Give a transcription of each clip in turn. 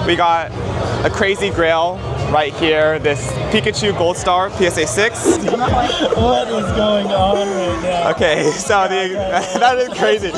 We got a crazy grail right here, this Pikachu Gold Star PSA 6. What is going on right now? Okay, so that is crazy.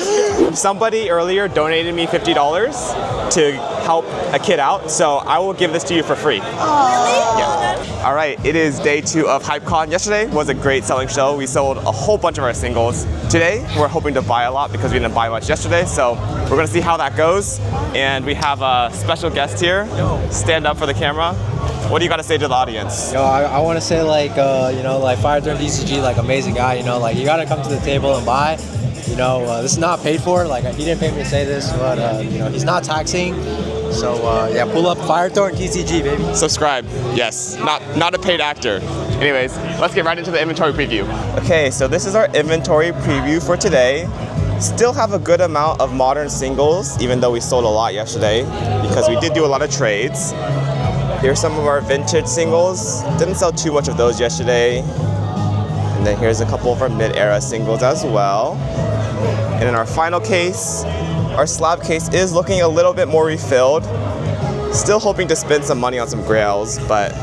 Somebody earlier donated me $50 to help a kid out, so I will give this to you for free. Really? Yeah. All right, it is day 2 of HypeCon. Yesterday was a great selling show. We sold a whole bunch of our singles. Today, we're hoping to buy a lot because we didn't buy much yesterday, so we're gonna see how that goes. And we have a special guest here. Stand up for the camera. What do you got to say to the audience? Yo, I want to say like, like Firethorn DCG, like amazing guy, you got to come to the table and buy. This is not paid for, like he didn't pay me to say this, but he's not taxing. So yeah, pull up Firethorn DCG, baby. Subscribe, yes, not a paid actor. Anyways, let's get right into the inventory preview. Okay, so this is our inventory preview for today. Still have a good amount of modern singles, even though we sold a lot yesterday, because we did do a lot of trades. Here's some of our vintage singles. Didn't sell too much of those yesterday. And then here's a couple of our mid-era singles as well. And in our final case, our slab case is looking a little bit more refilled. Still hoping to spend some money on some grails, but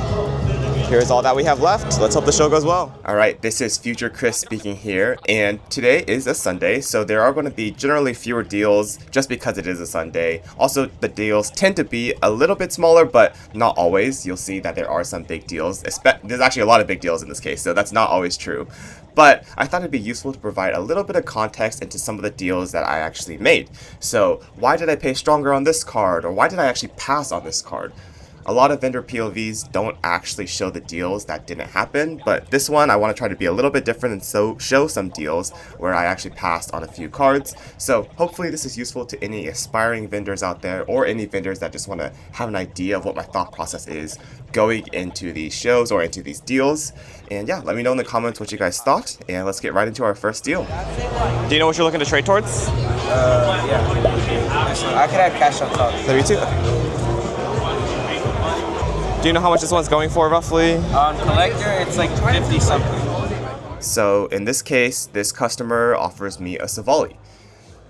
here's all that we have left. Let's hope the show goes well. All right, this is Future Chris speaking here, and today is a Sunday, so there are going to be generally fewer deals just because it is a Sunday. Also, the deals tend to be a little bit smaller, but not always. You'll see that there are some big deals. There's actually a lot of big deals in this case, so that's not always true. But I thought it'd be useful to provide a little bit of context into some of the deals that I actually made. So why did I pay stronger on this card, or why did I actually pass on this card? A lot of vendor POVs don't actually show the deals that didn't happen, but this one I want to try to be a little bit different and so show some deals where I actually passed on a few cards. So hopefully this is useful to any aspiring vendors out there, or any vendors that just want to have an idea of what my thought process is going into these shows or into these deals. And yeah, let me know in the comments what you guys thought, and let's get right into our first deal. Do you know what you're looking to trade towards? Yeah. I could have cash on top. Me too. Do you know how much this one's going for roughly? On collector, it's like 50 something. So in this case, this customer offers me a Savali.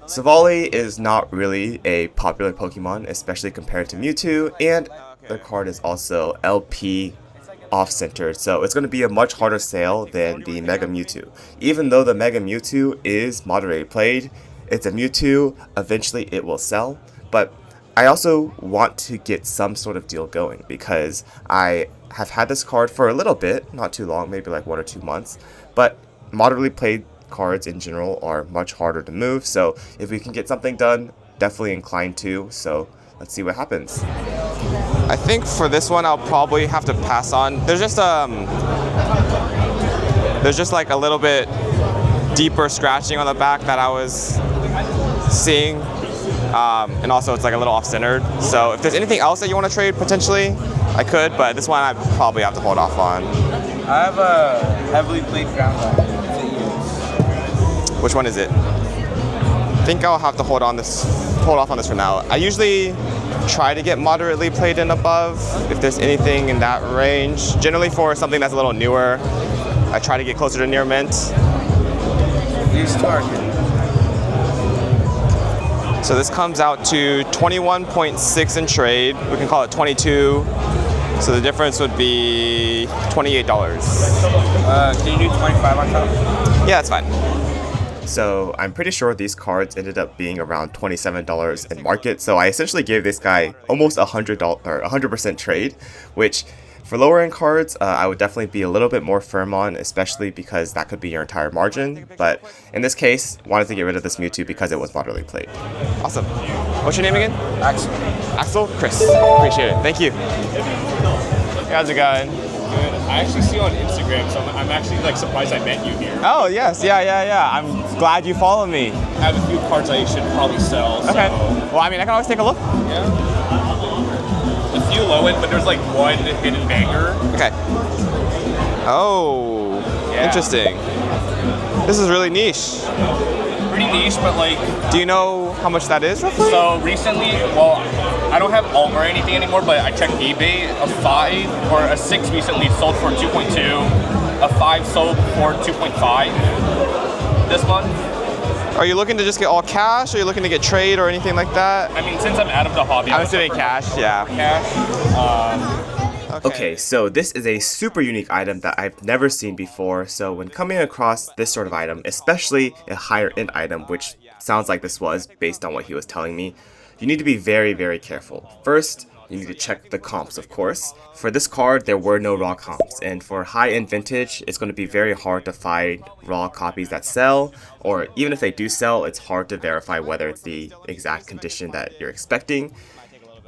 Savali is not really a popular Pokemon, especially compared to Mewtwo, and the card is also LP off-centered, so it's going to be a much harder sale than the Mega Mewtwo. Even though the Mega Mewtwo is moderately played, it's a Mewtwo, eventually it will sell, but I also want to get some sort of deal going because I have had this card for a little bit, not too long, maybe like 1 or 2 months, but moderately played cards in general are much harder to move, so if we can get something done, definitely inclined to, so let's see what happens. I think for this one I'll probably have to pass on. There's just like a little bit deeper scratching on the back that I was seeing. And also it's like a little off-centered. So if there's anything else that you want to trade, potentially, I could, but this one I probably have to hold off on. I have a heavily played ground line. Which one is it? I think I'll have to hold off on this for now. I usually try to get moderately played and above if there's anything in that range. Generally for something that's a little newer, I try to get closer to near mint. These target. So this comes out to 21.6 in trade. We can call it 22. So the difference would be $28. Can you do 25 on top? Yeah, that's fine. So I'm pretty sure these cards ended up being around $27 in market. So I essentially gave this guy almost $100 or 100% trade, which for lower end cards, I would definitely be a little bit more firm on, especially because that could be your entire margin. But in this case, wanted to get rid of this Mewtwo because it was moderately played. Awesome. What's your name again? Axel. Axel? Chris. Appreciate it. Thank you. How's it going? Good. I actually see you on Instagram, so I'm actually like surprised I met you here. Oh, yes. Yeah. I'm glad you follow me. I have a few cards I should probably sell. Okay. So. Well, I mean, I can always take a look. Yeah. A few low end, but there's like one hidden banger. Okay. Oh, yeah. Interesting. This is really niche. Pretty niche, but like... Do you know how much that is roughly? So recently, well, I don't have Alt or anything anymore, but I checked eBay. A 5 or a 6 recently sold for 2.2. A 5 sold for 2.5 this month. Are you looking to just get all cash? Or are you looking to get trade or anything like that? I mean, since I'm out of the hobby, I'm assuming cash, yeah. Cash. Okay, so this is a super unique item that I've never seen before. So when coming across this sort of item, especially a higher end item, which sounds like this was based on what he was telling me, you need to be very, very careful. First, you need to check the comps, of course. For this card, there were no raw comps, and for high-end vintage, it's going to be very hard to find raw copies that sell, or even if they do sell, it's hard to verify whether it's the exact condition that you're expecting.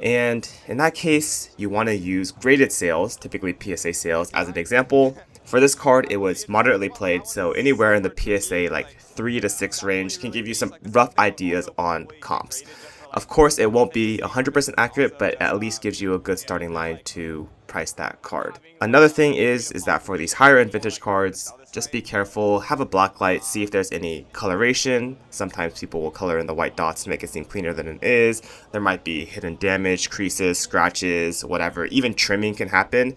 And in that case, you want to use graded sales, typically PSA sales, as an example. For this card, it was moderately played, so anywhere in the PSA like 3 to 6 range can give you some rough ideas on comps. Of course, it won't be 100% accurate, but at least gives you a good starting line to price that card. Another thing is that for these higher end vintage cards, just be careful, have a black light, see if there's any coloration. Sometimes people will color in the white dots to make it seem cleaner than it is. There might be hidden damage, creases, scratches, whatever. Even trimming can happen.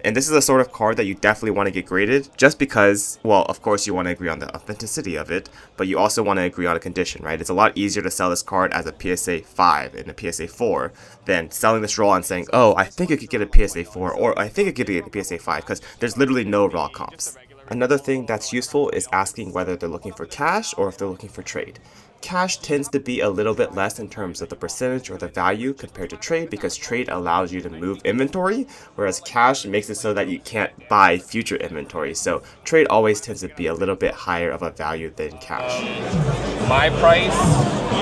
And this is a sort of card that you definitely want to get graded just because, well, of course you want to agree on the authenticity of it, but you also want to agree on a condition, right? It's a lot easier to sell this card as a PSA 5 and a PSA 4 than selling this raw and saying, oh, I think I could get a PSA 4 or I think I could get a PSA 5 because there's literally no raw comps. Another thing that's useful is asking whether they're looking for cash or if they're looking for trade. Cash tends to be a little bit less in terms of the percentage or the value compared to trade because trade allows you to move inventory, whereas cash makes it so that you can't buy future inventory. So trade always tends to be a little bit higher of a value than cash. My price,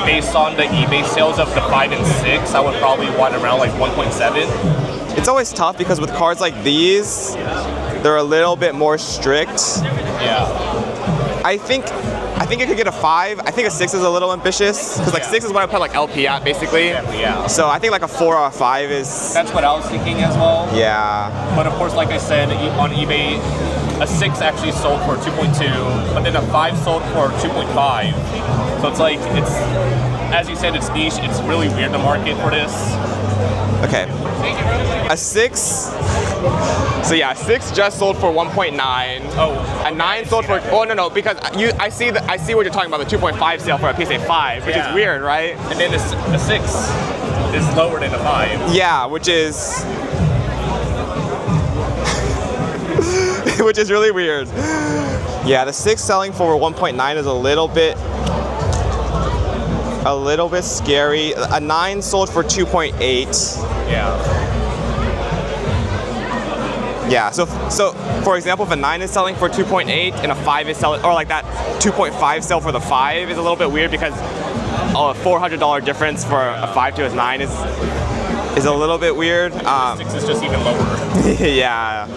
based on the eBay sales of the 5 and 6, I would probably want around like 1.7. It's always tough because with cards like these, they're a little bit more strict. Yeah. I think I could get a 5. I think a 6 is a little ambitious because like 6 is what I put like LP at basically. Yeah. So I think like a 4 or a 5 is. That's what I was thinking as well. Yeah. But of course, like I said, on eBay, a 6 actually sold for 2.2, but then a 5 sold for 2.5. So it's like as you said, it's niche. It's really weird the market for this. Okay. A 6. So yeah, 6 just sold for 1.9. Oh. A 9 sold for. Oh no, because I see what you're talking about, the 2.5 sale for a PSA 5, which is weird, right? And then the 6 is lower than a 5. Yeah, which is which is really weird. Yeah, the 6 selling for 1.9 is a little bit scary. A 9 sold for 2.8. Yeah. Yeah, so for example, if a 9 is selling for 2.8 and a 5 is selling, or like that 2.5 sell for the 5 is a little bit weird because a $400 difference for a 5 to a 9 is a little bit weird. 6 is just even lower. Yeah.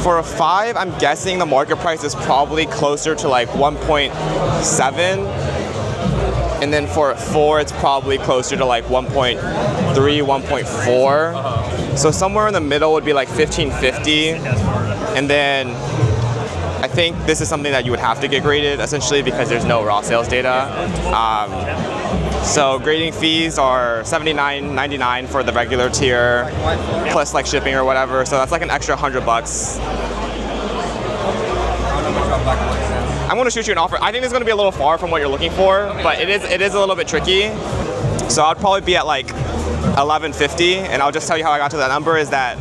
For a 5, I'm guessing the market price is probably closer to like 1.7. And then for a 4, it's probably closer to like 1.3, 1.4. So somewhere in the middle would be like 1550. And then I think this is something that you would have to get graded essentially because there's no raw sales data. So grading fees are $79.99 for the regular tier, plus like shipping or whatever. So that's like an extra $100. I'm going to shoot you an offer. I think this is going to be a little far from what you're looking for, but it is a little bit tricky. So I'd probably be at like 1150, and I'll just tell you how I got to that number is that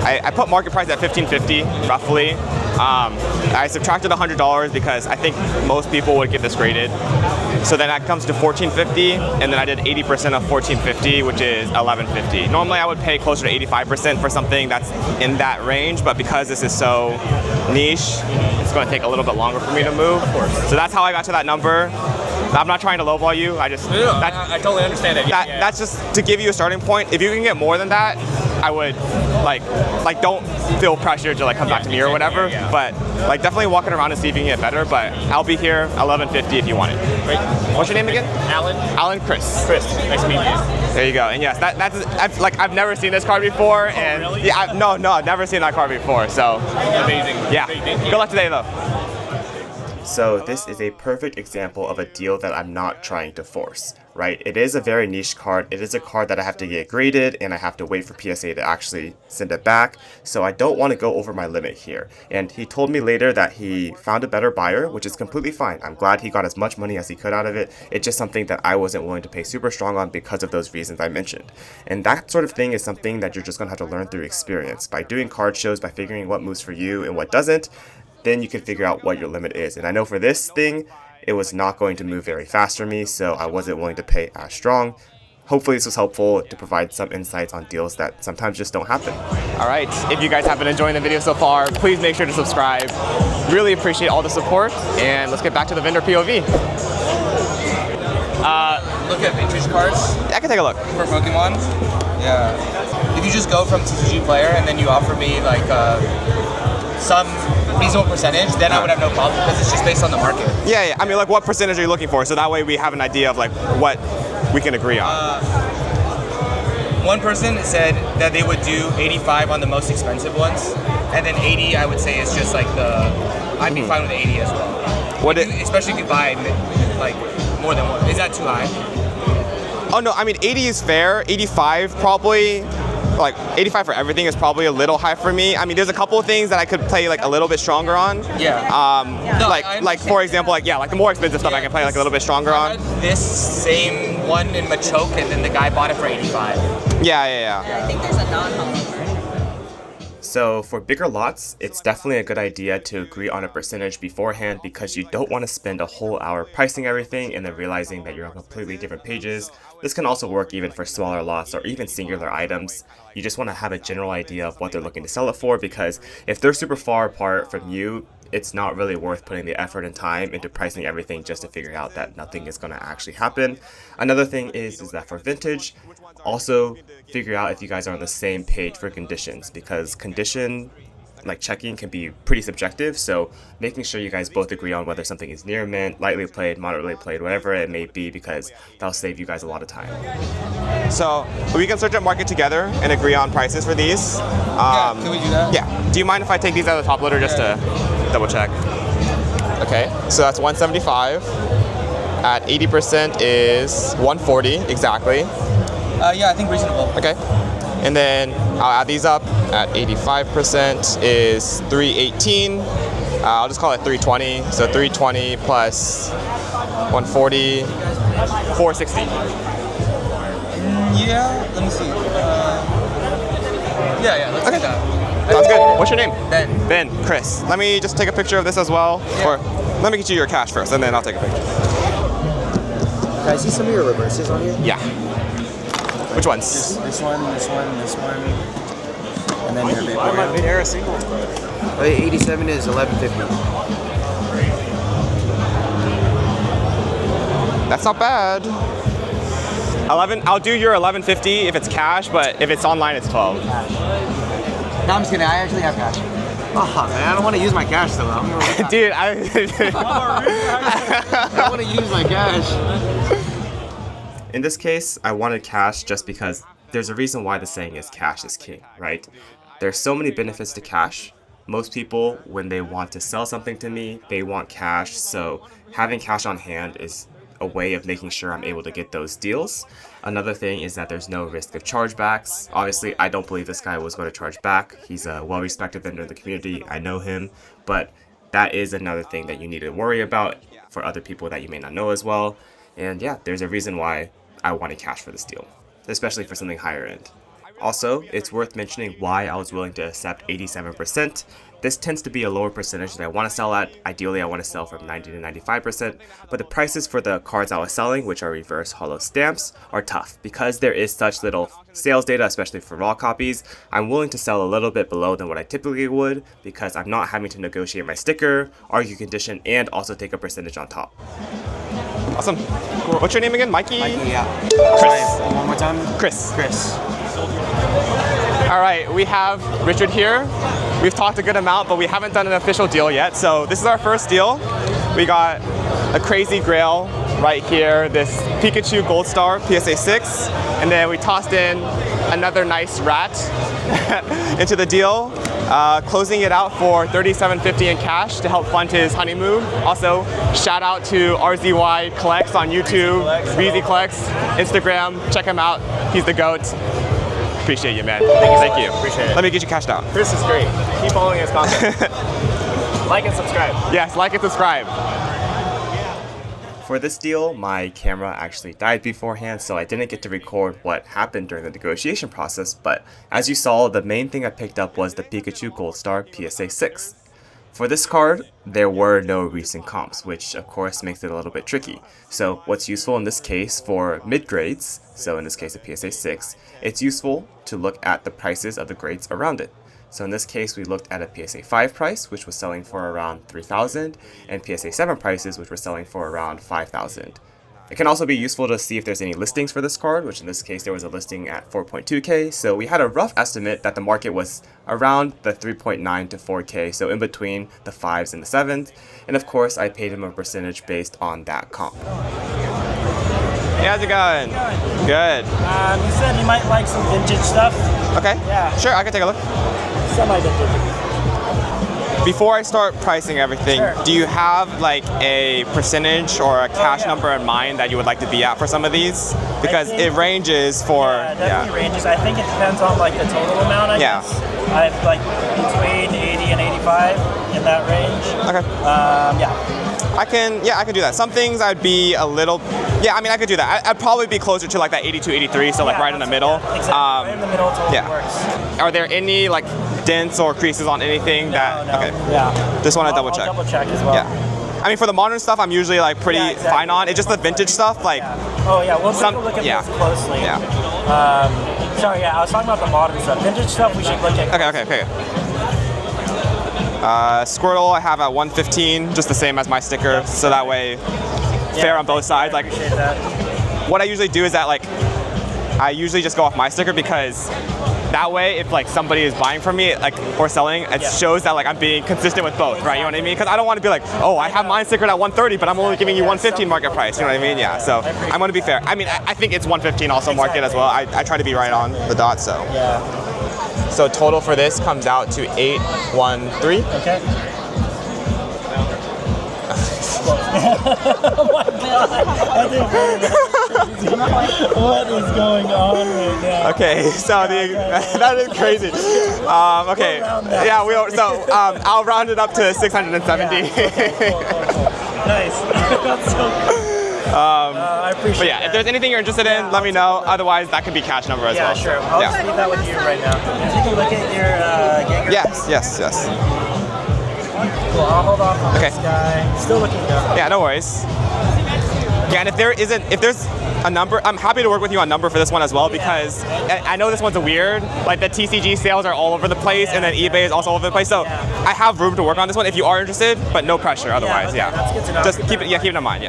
I put market price at 1550 roughly. I subtracted $100 because I think most people would get this graded. So then that comes to 1450, and then I did 80% of 1450, which is 1150. Normally I would pay closer to 85% for something that's in that range, but because this is so niche, it's going to take a little bit longer for me to move. Of course. So that's how I got to that number. I'm not trying to lowball you. I totally understand it. That's just to give you a starting point. If you can get more than that, I would like don't feel pressured to like come back to me or whatever. Yeah. But like definitely walking around and see if you can get better. But I'll be here 1150 if you want it. Great. What's your name again? Alan. Alan Chris. Chris. Nice to meet you. There you go. And yes, I've never seen this card before. And really? Yeah, I've never seen that card before. So amazing. Yeah. Good luck today though. So this is a perfect example of a deal that I'm not trying to force. right? It is a very niche card. It is a card that I have to get graded and I have to wait for PSA to actually send it back. So I don't want to go over my limit here. And he told me later that he found a better buyer, which is completely fine. I'm glad he got as much money as he could out of it. It's just something that I wasn't willing to pay super strong on because of those reasons I mentioned. And that sort of thing is something that you're just going to have to learn through experience. By doing card shows, by figuring what moves for you and what doesn't, then you can figure out what your limit is. And I know for this thing, it was not going to move very fast for me, so I wasn't willing to pay as strong. Hopefully this was helpful to provide some insights on deals that sometimes just don't happen. All right, if you guys have been enjoying the video so far, please make sure to subscribe. Really appreciate all the support, and let's get back to the vendor POV. Look at vintage cards I can take a look. for Pokemon. Yeah. If you just go from TCG player and then you offer me like some reasonable percentage, then I would have no problem because it's just based on the market. Yeah, I mean, like, what percentage are you looking for? So that way we have an idea of like what we can agree on. One person said that they would do 85 on the most expensive ones, and then 80 I would say is just like I'd be fine with 80 as well. Especially if you buy like more than one. Is that too high? Oh no, I mean 80 is fair. 85 probably, like 85 for everything is probably a little high for me. I mean, there's a couple of things that I could play like a little bit stronger on. Yeah. No, like for example, like the more expensive stuff I can play like a little bit stronger on. This same one in Machoke, and then the guy bought it for 85. Yeah. I think there's a non-holo. So for bigger lots, it's definitely a good idea to agree on a percentage beforehand because you don't want to spend a whole hour pricing everything and then realizing that you're on completely different pages. This can also work even for smaller lots or even singular items. You just want to have a general idea of what they're looking to sell it for, because if they're super far apart from you, it's not really worth putting the effort and time into pricing everything just to figure out that nothing is going to actually happen. Another thing is that for vintage, also figure out if you guys are on the same page for conditions, because condition like checking can be pretty subjective, so making sure you guys both agree on whether something is near mint, lightly played, moderately played, whatever it may be, because that'll save you guys a lot of time. So we can search up market together and agree on prices for these. Yeah, can we do that? Yeah. Do you mind if I take these out of the top loader just to double check? Okay, so that's 175. At 80% is 140 exactly. Yeah, I think reasonable. Okay. And then I'll add these up. At 85% is 318. I'll just call it 320. So 320 plus 140, 460. Yeah, let me see. Yeah, let's do that. Sounds good. What's your name? Ben. Ben. Chris. Let me just take a picture of this as well. Yeah. Or let me get you your cash first, and then I'll take a picture. Can I see some of your reverses on here? Yeah. Which ones? This one, and then your big one. My mid-era single. 87 is 1150. That's not bad. 11. I'll do your 1150 if it's cash, but if it's online, it's 12. No, I'm just kidding. I actually have cash. Oh man, I don't want to use my cash though. Dude, I want to use my cash. In this case, I wanted cash just because there's a reason why the saying is cash is king, right? There's so many benefits to cash. Most people, when they want to sell something to me, they want cash, so having cash on hand is a way of making sure I'm able to get those deals. Another thing is that there's no risk of chargebacks. Obviously, I don't believe this guy was going to charge back. He's a well-respected vendor in the community. I know him, but that is another thing that you need to worry about for other people that you may not know as well. And yeah, there's a reason why I wanted cash for this deal, especially for something higher end. Also, it's worth mentioning why I was willing to accept 87%. This tends to be a lower percentage that I want to sell at. Ideally, I want to sell from 90 to 95%, but the prices for the cards I was selling, which are reverse holo stamps, are tough. Because there is such little sales data, especially for raw copies, I'm willing to sell a little bit below than what I typically would, because I'm not having to negotiate my sticker, argue condition, and also take a percentage on top. Awesome. Cool. What's your name again? Mikey? Mikey, yeah. Chris. One more time. Chris. Chris. All right, we have Richard here. We've talked a good amount, but we haven't done an official deal yet. So this is our first deal. We got a crazy grail right here, this Pikachu Gold Star PSA 6. And then we tossed in another nice rat into the deal. closing it out for $37.50 in cash to help fund his honeymoon. Also, shout out to RZY Collects on YouTube, BZ Collects, Instagram. Check him out. He's the GOAT. Appreciate you, man. Thank you. Appreciate it. Let me get you cashed out. Chris is great. Keep following his content. Like and subscribe. Yes, like and subscribe. For this deal, my camera actually died beforehand, so I didn't get to record what happened during the negotiation process, but as you saw, the main thing I picked up was the Pikachu Gold Star PSA 6. For this card, there were no recent comps, which of course makes it a little bit tricky. So what's useful in this case for mid-grades, so in this case a PSA 6, it's useful to look at the prices of the grades around it. So in this case, we looked at a PSA 5 price, which was selling for around $3,000, and PSA 7 prices, which were selling for around $5,000. It can also be useful to see if there's any listings for this card, which in this case there was a listing at 4.2K, so we had a rough estimate that the market was around the 3.9 to 4K, so in between the 5s and the 7s, and of course I paid him a percentage based on that comp. Hey, how's it going? Good. You said you might like some vintage stuff. Okay. Yeah. Sure, I can take a look. Semi-vintage. Before I start pricing everything, Sure. do you have like a percentage or a cash number in mind that you would like to be at for some of these? Because it ranges for, Yeah, definitely ranges. I think it depends on like the total amount, I guess. I've like between 80 and 85 in that range. Okay. Yeah. I can do that. Some things I'd be a little, I mean, I could do that. I'd probably be closer to like that 82, 83, so like right in the middle. Yeah, exactly. Right in the middle totally works. Are there any like dents or creases on anything that? No. Okay. Yeah. Just want to double check. I'll double check as well. Yeah. I mean, for the modern stuff, I'm usually like pretty fine on. It's just the vintage stuff, like. Yeah. Oh yeah, we'll take a look at this closely. Yeah. Sorry, I was talking about the modern stuff. Vintage stuff we should look at. Okay. Squirtle I have at 115, just the same as my sticker, so that way fair on both sides. Like, appreciate that. what I usually do is that like I usually just go off my sticker because that way if like somebody is buying from me like or selling, it shows that like I'm being consistent with both, right? You know what I mean? Because I don't want to be like, oh, I have mine stickered at 130, but I'm only giving you 115 market price. You know what I mean? Yeah. So I'm going to be fair. I mean, I think it's 115 also market as well. I try to be right on the dot. So. Yeah. So total for this comes out to 813. Okay. Oh my god! What is going on right now? Okay, so that is crazy. Okay, yeah, I'll round it up to 670. Cool. Nice. That's so cool. I appreciate But yeah, that. if there's anything you're interested in, let me know. Otherwise, that could be cash number as well. Yeah, sure. I'll just leave that with you right now. Take a look at your Ganger. Yes. Cool. I'll hold off on this guy. Still looking good. Yeah, no worries. Yeah, and if there's a number, I'm happy to work with you on number for this one as well because I know this one's a weird, like the TCG sales are all over the place and then eBay is also all over the place. So I have room to work on this one if you are interested, but no pressure otherwise. That's good to know. Just keep it in mind.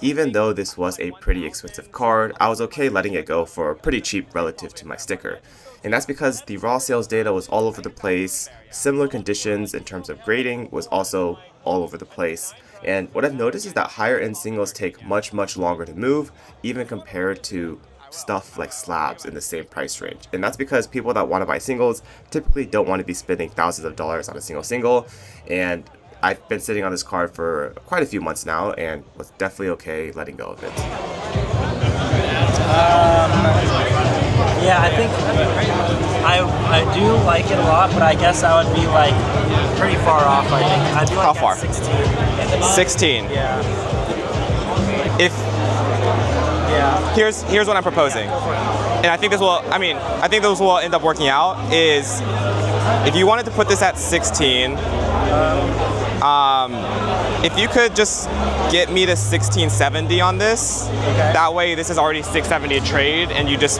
Even though this was a pretty expensive card, I was okay letting it go for pretty cheap relative to my sticker. And that's because the raw sales data was all over the place, similar conditions in terms of grading was also all over the place. And what I've noticed is that higher end singles take much longer to move, even compared to stuff like slabs in the same price range. And that's because people that want to buy singles typically don't want to be spending thousands of dollars on a single. And I've been sitting on this card for quite a few months now and was definitely okay letting go of it. Yeah, I think I do like it a lot, but I guess I would be like pretty far off. I think I'd be like How far? 16. 16. Yeah. Here's what I'm proposing, and I think this will end up working out. Is if you wanted to put this at 16, if you could just get me to 1670 on this, that way this is already 670 a trade, and you just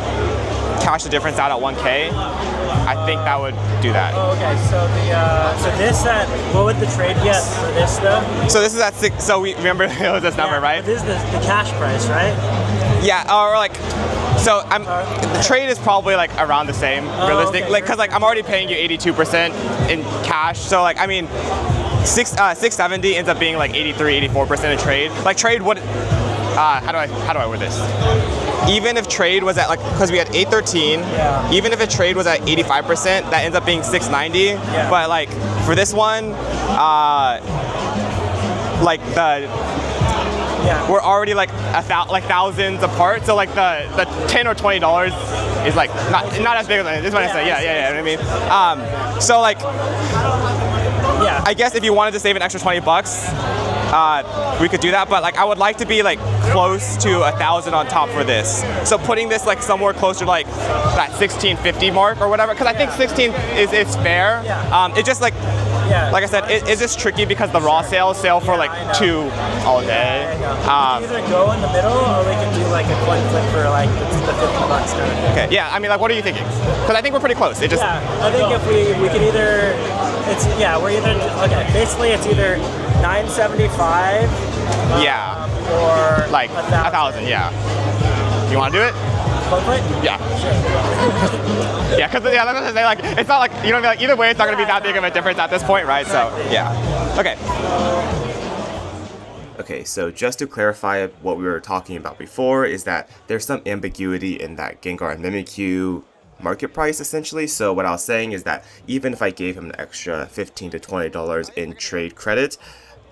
cash the difference out at 1K. I think that would do that. Oh, okay. So this what would the trade be at for this though? So this is at 6. So we remember it was this number, right? This is the cash price, right? Yeah, or like. So the trade is probably like around the same, realistic. Okay. Like, cause like I'm already paying you 82% in cash. So like I mean, 670 ends up being like 83, 84% in trade. Like trade, what? How do I word this? even if trade was at like, because we had 813, even if a trade was at 85%, that ends up being 690. But like for this one, like we're already like thousands apart. So like the $10 or $20 is like not as big as this one. I say, yeah. You know what I mean? So like, I guess if you wanted to save an extra $20, we could do that. But like, I would like to be like close to 1,000 on top for this. So putting this like somewhere closer to like that 1650 mark or whatever, because I think 16 is fair. It just like. Like I said, it's just tricky because the raw sales sell for like 2 all day. We can either go in the middle, or we can do like a coin flip for like the $50 kind of thing. Okay, yeah. I mean, like, what are you thinking? Because I think we're pretty close. It just. I think if we can either, we're either basically it's either 975. Or like 1,000. Yeah. You want to do it? Yeah. Sure. Yeah, because like it's not like you know like either way it's not going to be that big of a difference at this point, right? So yeah. Okay. Okay, so just to clarify what we were talking about before is that there's some ambiguity in that Gengar and Mimikyu market price essentially. So what I was saying is that even if I gave him an extra $15 to $20 in trade credit,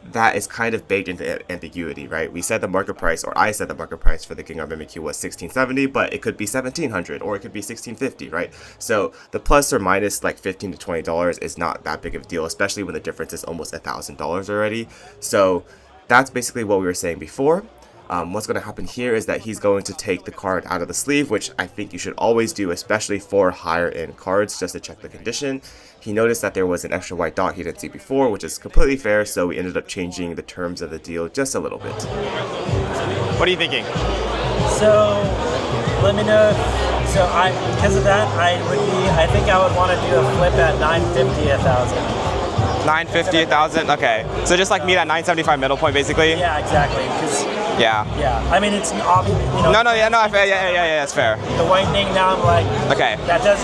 that is kind of baked into ambiguity, right? We said the market price, or I said the market price for the Gengar Mimikyu was $1,670, but it could be $1,700 or it could be $1,650, right? So the plus or minus like $15 to $20 is not that big of a deal, especially when the difference is almost $1,000 already. So that's basically what we were saying before. What's going to happen here is that he's going to take the card out of the sleeve, which I think you should always do, especially for higher end cards, just to check the condition. He noticed that there was an extra white dot he didn't see before, which is completely fair, so we ended up changing the terms of the deal just a little bit. What are you thinking? So, let me know. So because of that, I think I would want to do a flip at 950, 1,000. 950, 1,000. Okay. So just like meet at 975 middle point, basically. Yeah, exactly. Yeah. I mean, it's obvious. You know, That's fair. The whitening now, I'm like. Okay. That does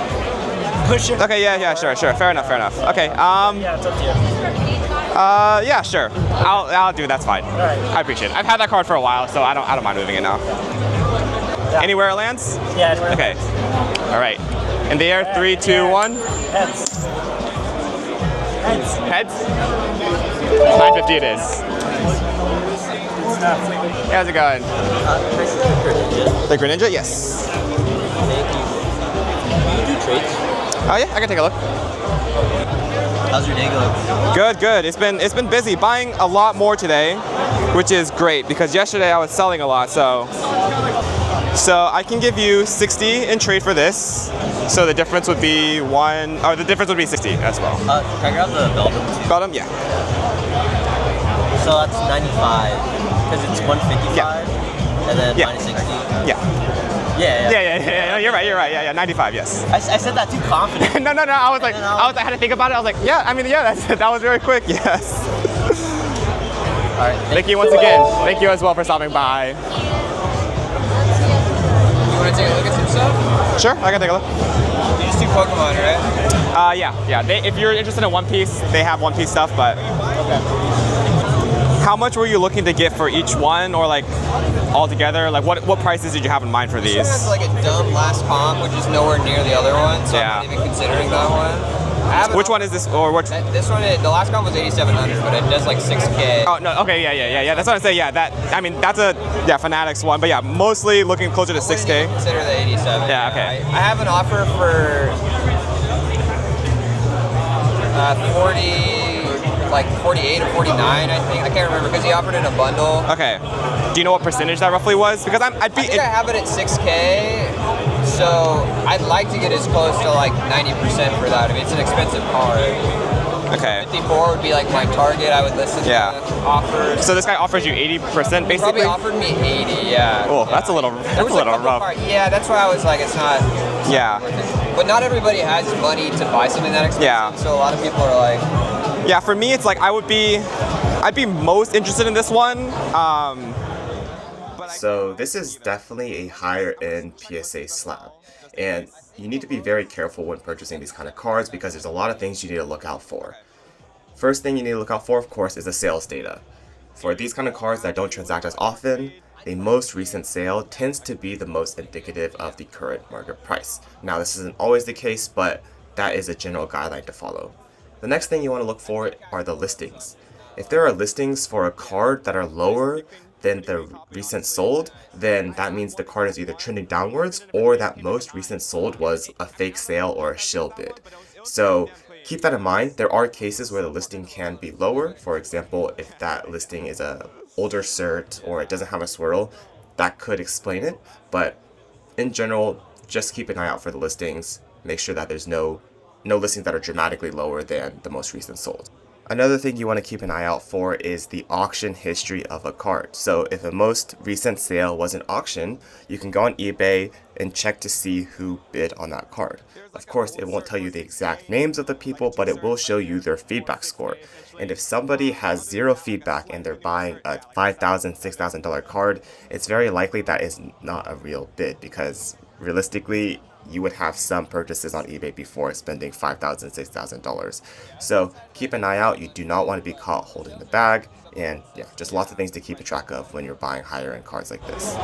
push it. Okay. Yeah. Sure. Fair enough. Okay. Yeah, it's up to you. Yeah, sure. I'll do it. That's fine. All right. I appreciate it. I've had that card for a while, so I don't mind moving it now. Yeah. Anywhere it lands? Yeah. Anywhere. Okay. All right. In the air, 3, 2, 1. Heads. Heads? 950 it is. Hey, how's it going? The Greninja? Yes. Thank you. Do you do trades? Oh yeah, I can take a look. How's your day going? Good. It's been busy. Buying a lot more today, which is great because yesterday I was selling a lot. So I can give you 60 in trade for this. So the difference would be 60 as well. Can I grab the Beldum too? Beldum? Yeah. So that's 95 because it's 155 and then minus 60. Yeah. Yeah. You're right. Yeah, 95. Yes. I said that too confident. No. I was like, I had to think about it. I was like, yeah. I mean, yeah. That was very quick. Yes. All right. Thank you once again. Thank you as well for stopping by. You want to take a look at some stuff? Sure, I can take a look. You just do Pokemon, right? Yeah. If you're interested in One Piece, they have One Piece stuff, but. Okay. How much were you looking to get for each one, or like all together? Like what prices did you have in mind for these? This one has like a dumb last comp, which is nowhere near the other one, so I'm not even considering that one. Which one is this, or what? This one, the last comp was 8,700, but it does like 6K. Oh no, okay, yeah. That's what I say. Yeah, that's a Fanatics one, but yeah, mostly looking closer to 6K. Consider the 87. Yeah, okay. I have an offer for 48 or 49, I think. I can't remember because he offered it in a bundle. Okay. Do you know what percentage that roughly was? Because I think I have it at 6K, so I'd like to get as close to like 90% for that. I mean, it's an expensive card. Okay. 54 would be like my target. I would listen to offers. So this guy offers you 80% basically? Probably offered me 80, yeah. Oh, that's a little rough. Yeah, that's why I was like, it's not worth it. But not everybody has money to buy something that expensive. Yeah. So a lot of people are like. Yeah, for me, it's like I'd be most interested in this one. So this is definitely a higher end PSA slab, and you need to be very careful when purchasing these kind of cards because there's a lot of things you need to look out for. First thing you need to look out for, of course, is the sales data. For these kind of cards that don't transact as often, the most recent sale tends to be the most indicative of the current market price. Now, this isn't always the case, but that is a general guideline to follow. The next thing you want to look for are the listings. If there are listings for a card that are lower than the recent sold, then that means the card is either trending downwards or that most recent sold was a fake sale or a shill bid. So keep that in mind. There are cases where the listing can be lower. For example, if that listing is a older cert or it doesn't have a swirl, that could explain it. But in general, just keep an eye out for the listings. Make sure that there's no listings that are dramatically lower than the most recent sold. Another thing you want to keep an eye out for is the auction history of a card. So if a most recent sale was an auction, you can go on eBay and check to see who bid on that card. Of course, it won't tell you the exact names of the people, but it will show you their feedback score. And if somebody has 0 feedback and they're buying a $5,000, $6,000 card, it's very likely that is not a real bid, because realistically, you would have some purchases on eBay before spending $5,000, $6,000. So keep an eye out. You do not want to be caught holding the bag. And yeah, just lots of things to keep track of when you're buying higher end cards like this.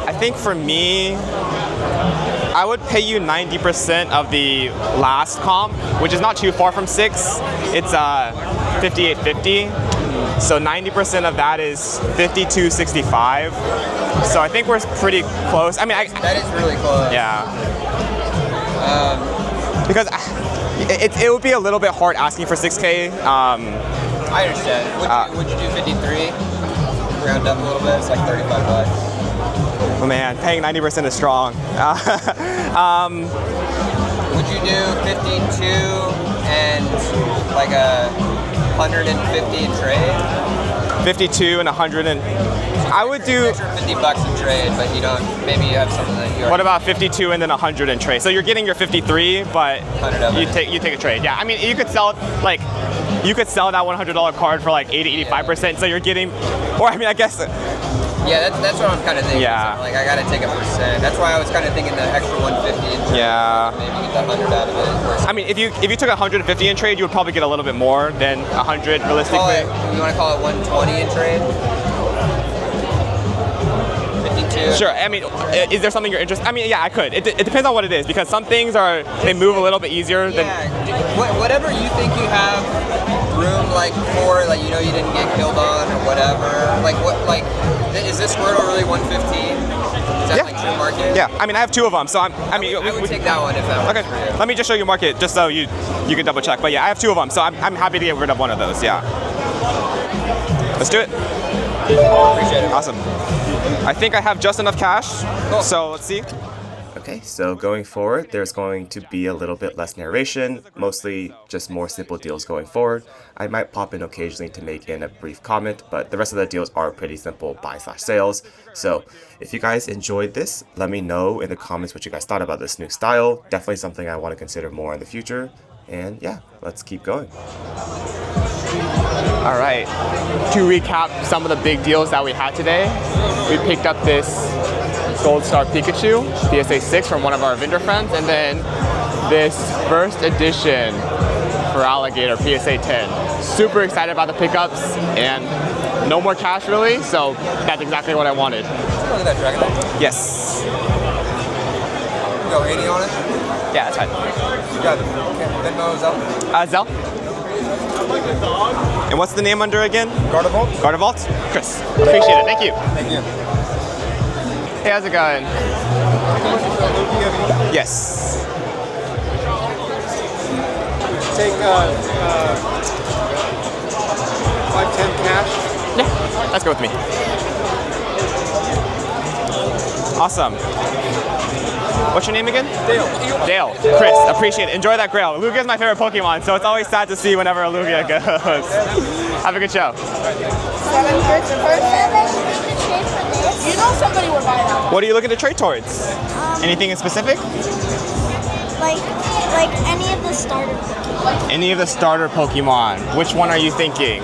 I think for me, I would pay you 90% of the last comp, which is not too far from 6. It's 58.50. So 90% of that is 52.65. So I think we're pretty close. I mean, that is really close. Yeah. Because it would be a little bit hard asking for 6K. I understand. Would you do 53? Round up a little bit. It's like $35. Oh man, paying 90% is strong. Would you do 52 and like a 150 in trade? 52 and 100 and I would do extra $50 in trade, but you don't. Maybe you have something that you. What about 52 and then 100 in trade? So you're getting your 53, but you take a trade. Yeah, I mean you could sell that $100 card for like 80-85%. So you're getting, or I mean I guess. Yeah, that's what I'm kind of thinking. Yeah. So like I gotta take a percent. That's why I was kind of thinking the extra 150 in trade. Yeah. Maybe get that 100 out of it. I mean, if you took 150 in trade, you would probably get a little bit more than 100 realistically. You want to call it 120 in trade? 52. Sure. I mean, is there something you're interested? I mean, yeah, I could. It depends on what it is, because some things they move a little bit easier than. Whatever you think you have room like for, like you didn't get killed on or whatever. Is this Squirtle really 115? Is that like true market? Yeah. I mean, I have 2 of them, so I would take that one if that works. Okay. Let me just show you market, just so you can double check. But yeah, I have 2 of them, so I'm happy to get rid of one of those. Yeah. Let's do it. Appreciate it. Awesome. I think I have just enough cash. Cool. So let's see. Okay, so going forward, there's going to be a little bit less narration, mostly just more simple deals going forward. I might pop in occasionally to make in a brief comment, but the rest of the deals are pretty simple buy/sales. So if you guys enjoyed this, let me know in the comments what you guys thought about this new style. Definitely something I want to consider more in the future. And yeah, let's keep going. All right, to recap some of the big deals that we had today, we picked up this Gold Star Pikachu, PSA 6 from one of our vendor friends, and then this first edition for Alligator, PSA 10. Super excited about the pickups, and no more cash really, so that's exactly what I wanted. Look at that Dragonite. Yes. Go 80 on it? Yeah, that's fine. You got Venmo, Zelle? Zelle. And what's the name under again? Gardevault. Gardevault? Chris. Appreciate it. Thank you. Thank you. Hey, how's it going? Yes. Take 510 cash. Yeah, let's go with me. Awesome. What's your name again? Dale. Dale. Chris, appreciate it. Enjoy that grail. Lugia's my favorite Pokemon, so it's always sad to see whenever a Lugia goes. Have a good show. You know somebody would buy that. What are you looking to trade towards? Anything in specific? Like any of the starter Pokemon. Any of the starter Pokemon. Which one are you thinking?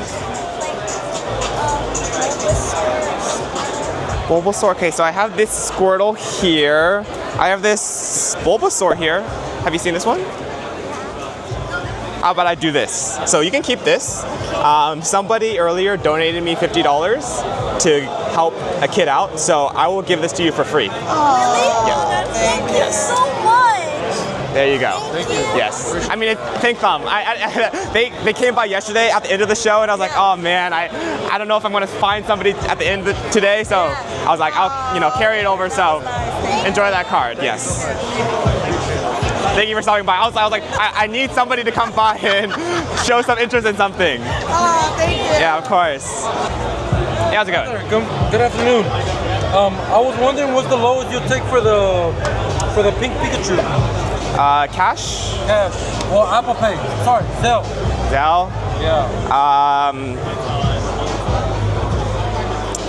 Bulbasaur. Okay, so I have this Squirtle here. I have this Bulbasaur here. Have you seen this one? How about I do this? So you can keep this. Somebody earlier donated me $50 to help a kid out, so I will give this to you for free. Really? Yeah. Thank you so much. There you go. Thank you. Yes. I mean, thank them. They came by yesterday at the end of the show, and I was like, oh man, I don't know if I'm gonna find somebody at the end of today, so I was like, I'll carry it over. So enjoy that card. Yes. Thank you for stopping by. I was like, I need somebody to come by and show some interest in something. Oh, thank you. Yeah, of course. Hey, how's it going? Good afternoon. I was wondering what's the lowest you'll take for the pink Pikachu? Cash? Cash. Well, Apple Pay. Sorry, Zelle. Zelle? Yeah.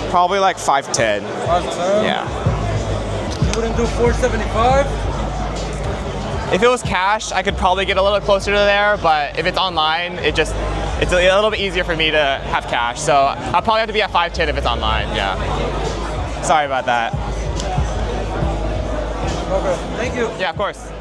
Probably like 510. 510? Yeah. You wouldn't do 475? If it was cash, I could probably get a little closer to there, but if it's online, it's a little bit easier for me to have cash. So I'll probably have to be at 510 if it's online, yeah. Sorry about that. Okay, thank you. Yeah, of course.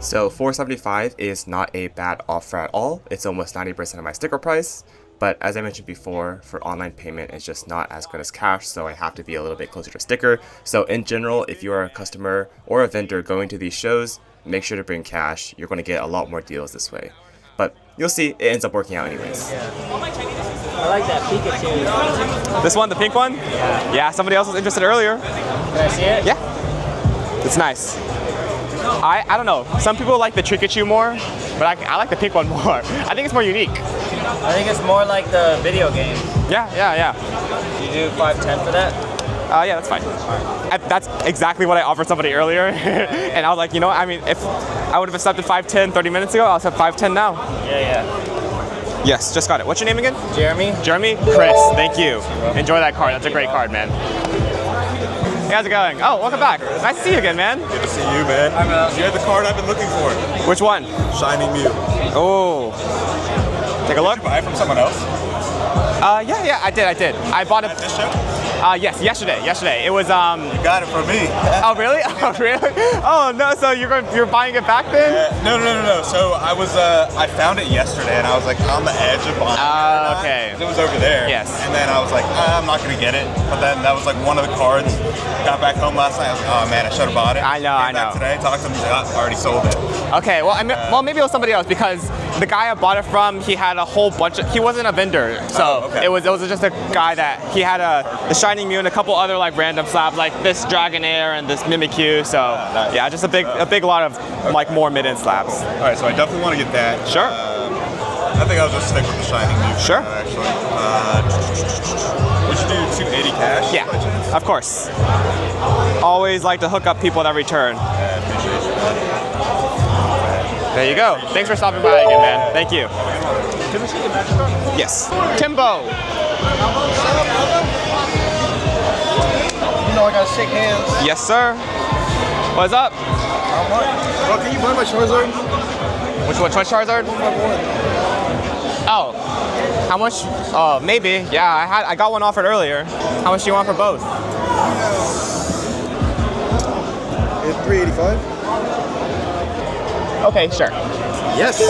So $475 is not a bad offer at all. It's almost 90% of my sticker price. But as I mentioned before, for online payment, it's just not as good as cash, so I have to be a little bit closer to sticker. So in general, if you are a customer or a vendor going to these shows, make sure to bring cash. You're going to get a lot more deals this way. But you'll see, it ends up working out anyways. I like that Pikachu. This one, the pink one? Yeah, somebody else was interested earlier. Can I see it? Yeah. It's nice. I don't know. Some people like the Pikachu more, but I like the pink one more. I think it's more unique. I think it's more like the video game. Yeah. You do 510 for that? Yeah, that's fine. That's exactly what I offered somebody earlier. And I was like, you know, I mean, if I would have accepted 510 30 minutes ago, I'll accept 510 now. Yeah. Yes, just got it. What's your name again? Jeremy. Jeremy? Chris, thank you. Enjoy that card. That's a great card, man. Hey, how's it going? Oh, welcome back. Nice to see you again, man. Good to see you, man. You had the card I've been looking for. Which one? Shiny Mew. Oh. Take a look. Did you buy it from someone else? Yeah, I did. I bought it. At this show? Yes, yesterday. It was, You got it from me. Oh, really? Oh, really? Oh, no, so you're buying it back then? No. So I found it yesterday and I was like on the edge of buying it. Okay. It was over there. Yes. And then I was like, I'm not going to get it. But then that was like one of the cards. Got back home last night. I was like, oh man, I should have bought it. I know. Came back today, talked to him, he's like, I already sold it. Okay, well, maybe it was somebody else because the guy I bought it from, he had a whole bunch of, he wasn't a vendor. So it was just a guy that, he had the Shining Mew and a couple other like random slabs, like this Dragonair and this Mimikyu. So yeah, just a big lot of like more mid-end slabs. All right, so I definitely want to get that. Sure. I think I'll just stick with the Shining Mew. Sure. Actually. Would you do 280 cash? Yeah, of course. Always like to hook up people that return. I appreciate you. There you go. Thanks for stopping by again, man. Thank you. Yes. Timbo. You know I gotta shake hands. Yes, sir. What's up? How much? Bro, can you buy my Charizard? Which one? Which Charizard? Oh. How much? Oh, maybe. Yeah, I got one offered earlier. How much do you want for both? It's $385. Okay, sure. Yes. You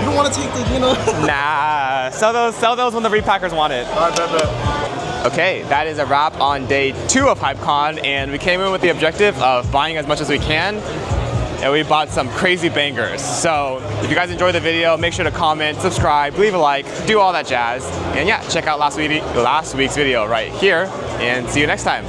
don't want to take the, Nah. Sell those when the repackers want it. All right, bet. Okay, that is a wrap on day 2 of HypeCon, and we came in with the objective of buying as much as we can, and we bought some crazy bangers. So if you guys enjoyed the video, make sure to comment, subscribe, leave a like, do all that jazz, and yeah, check out last week's video right here, and see you next time.